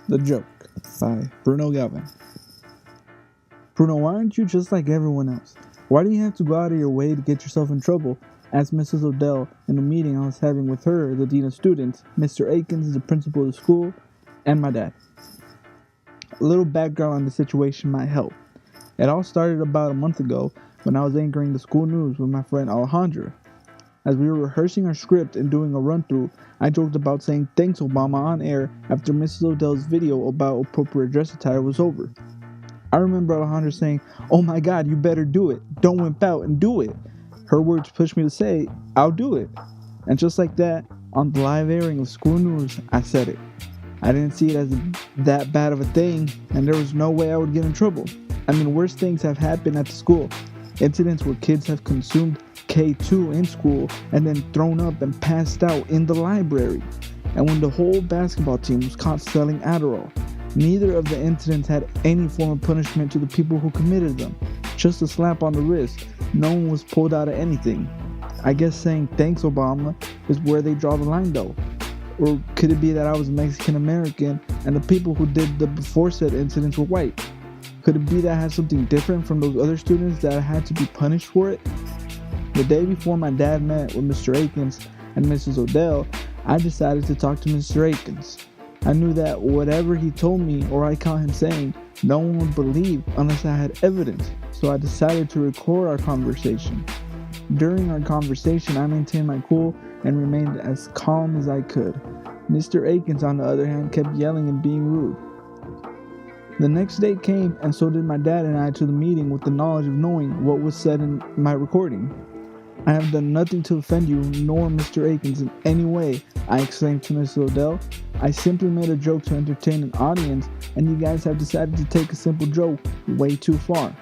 The Joke by Bruno Galvin. Bruno, why aren't you just like everyone else? Why do you have to go out of your way to get yourself in trouble? Asked Mrs. Odell in a meeting I was having with her, the dean of students, Mr. Akins, the principal of the school, and my dad. A little background on the situation might help. It all started about a month ago when I was anchoring the school news with my friend Alejandra. As we were rehearsing our script and doing a run-through, I joked about saying "Thanks, Obama" on air after Mrs. Odell's video about appropriate dress attire was over. I remember Alejandra saying, "Oh my God, you better do it. Don't wimp out and do it." Her words pushed me to say, "I'll do it." And just like that, on the live airing of school news, I said it. I didn't see it as that bad of a thing, and there was no way I would get in trouble. I mean, worse things have happened at the school. Incidents where kids have consumed K2 in school and then thrown up and passed out in the library. And when the whole basketball team was caught selling Adderall, neither of the incidents had any form of punishment to the people who committed them. Just a slap on the wrist. No one was pulled out of anything. I guess saying "Thanks, Obama" is where they draw the line though. Or could it be that I was Mexican American and the people who did the before said incidents were white? Could it be that I had something different from those other students that I had to be punished for it? The day before my dad met with Mr. Akins and Mrs. Odell, I decided to talk to Mr. Akins. I knew that whatever he told me or I caught him saying, no one would believe unless I had evidence, so I decided to record our conversation. During our conversation, I maintained my cool and remained as calm as I could. Mr. Akins, on the other hand, kept yelling and being rude. The next day came, and so did my dad and I to the meeting with the knowledge of knowing what was said in my recording. "I have done nothing to offend you, nor Mr. Akins in any way," I exclaimed to Mrs. Odell. "I simply made a joke to entertain an audience, and you guys have decided to take a simple joke way too far."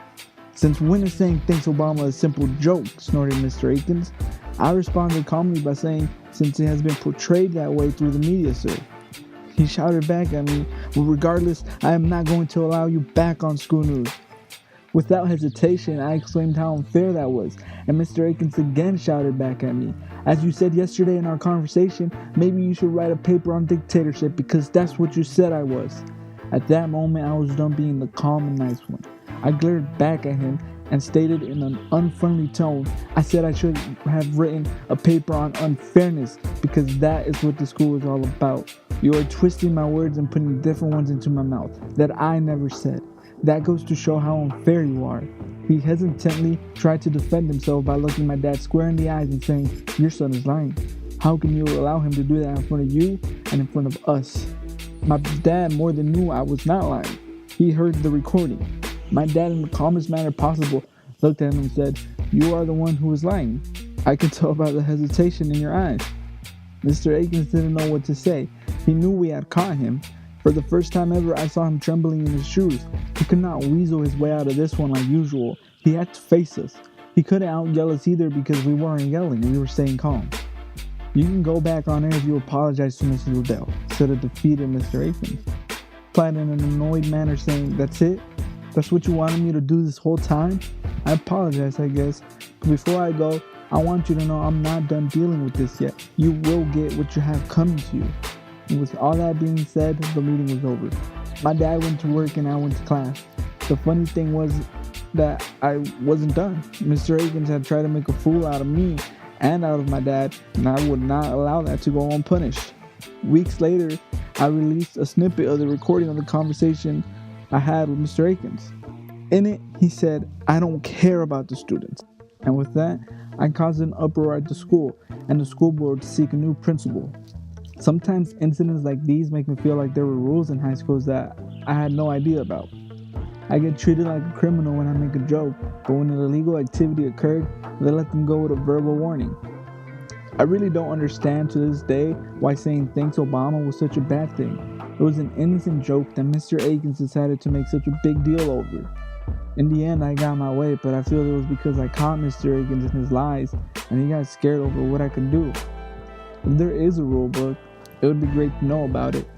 "Since when is saying "Thanks, Obama" a simple joke?" snorted Mr. Akins. I responded calmly by saying, "Since it has been portrayed that way through the media, sir." He shouted back at me, "Well, regardless, I am not going to allow you back on school news." Without hesitation, I exclaimed how unfair that was, and Mr. Akins again shouted back at me, "As you said yesterday in our conversation, maybe you should write a paper on dictatorship because that's what you said I was." At that moment, I was done being the calm and nice one. I glared back at him and stated in an unfriendly tone, I said I should have written a paper on unfairness because that is what the school is all about. You are twisting my words and putting different ones into my mouth that I never said. That goes to show how unfair you are. He hesitantly tried to defend himself by looking my dad square in the eyes and saying, "Your son is lying. How can you allow him to do that in front of you and in front of us?" My dad more than knew I was not lying. He heard the recording. My dad, in the calmest manner possible, looked at him and said, "You are the one who is lying. I can tell by the hesitation in your eyes." Mr. Akins didn't know what to say. He knew we had caught him. For the first time ever, I saw him trembling in his shoes. He could not weasel his way out of this one like usual. He had to face us. He couldn't out-yell us either because we weren't yelling. We were staying calm. "You can go back on air if you apologize to Mrs. Odell," said a defeated Mr. Akins. Replied in an annoyed manner saying, "That's it? That's what you wanted me to do this whole time? I apologize, I guess. But before I go, I want you to know I'm not done dealing with this yet. You will get what you have coming to you." And with all that being said, the meeting was over. My dad went to work and I went to class. The funny thing was that I wasn't done. Mr. Akins had tried to make a fool out of me and out of my dad, and I would not allow that to go unpunished. Weeks later, I released a snippet of the recording of the conversation I had with Mr. Akins. In it, he said, "I don't care about the students." And with that, I caused an uproar at the school and the school board to seek a new principal. Sometimes incidents like these make me feel like there were rules in high schools that I had no idea about. I get treated like a criminal when I make a joke, but when an illegal activity occurred, they let them go with a verbal warning. I really don't understand to this day why saying "Thanks, Obama" was such a bad thing. It was an innocent joke that Mr. Akins decided to make such a big deal over. In the end, I got my way, but I feel it was because I caught Mr. Akins in his lies, and he got scared over what I could do. If there is a rule book, it would be great to know about it.